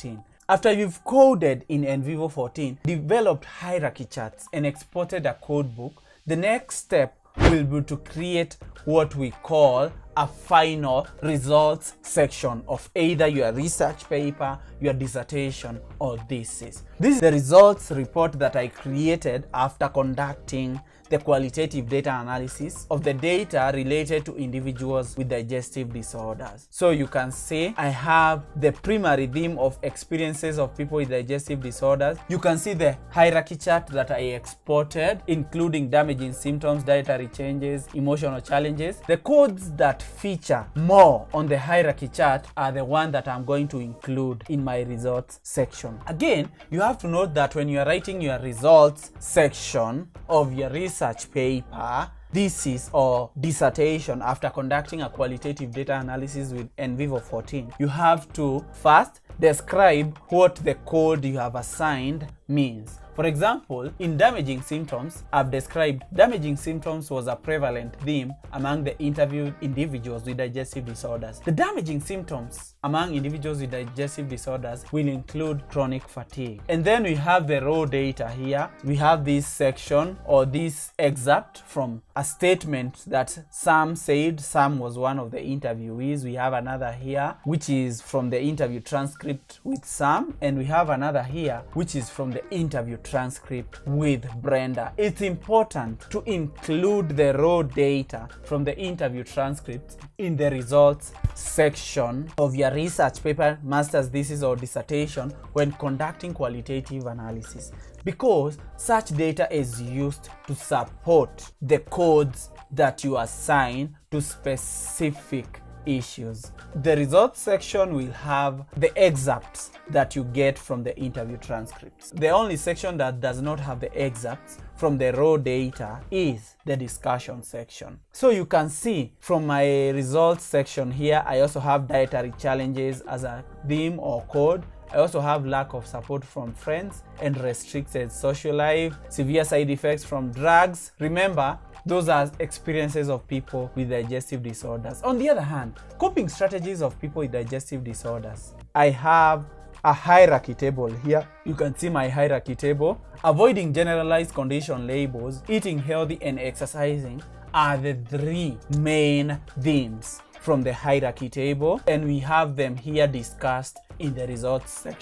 14. After you've coded in NVivo 14, developed hierarchy charts, and exported a code book, the next step will be to create what we call a final results section of either your research paper, your dissertation, or thesis. This is the results report that I created after conducting the qualitative data analysis of the data related to individuals with digestive disorders. So you can see I have the primary theme of experiences of people with digestive disorders. You can see the hierarchy chart that I exported, including damaging symptoms, dietary changes, emotional challenges. The codes that feature more on the hierarchy chart are the ones that I'm going to include in my results section. Again, you have to note that when you are writing your results section of your research paper, thesis, or dissertation after conducting a qualitative data analysis with NVivo 14, you have to first describe what the code you have assigned means. For example, in damaging symptoms, I've described damaging symptoms was a prevalent theme among the interviewed individuals with digestive disorders. The damaging symptoms among individuals with digestive disorders will include chronic fatigue. And then we have the raw data here. We have this section or this excerpt from a statement that Sam said. Sam was one of the interviewees. We have another here, which is from the interview transcript with Sam. And we have another here, which is from the interview transcript with Brenda. It's important to include the raw data from the interview transcripts in the results section of your research paper, master's thesis, or dissertation when conducting qualitative analysis, because such data is used to support the codes that you assign to specific issues. The results section will have the excerpts that you get from the interview transcripts. The only section that does not have the excerpts from the raw data is the discussion section. So you can see from my results section here, I also have dietary challenges as a theme or code. I also have lack of support from friends and restricted social life, severe side effects from drugs. Remember, those are experiences of people with digestive disorders. On the other hand, coping strategies of people with digestive disorders. I have a hierarchy table here. You can see my hierarchy table. Avoiding generalized condition labels, eating healthy, and exercising are the three main themes from the hierarchy table, and we have them here discussed in the results section.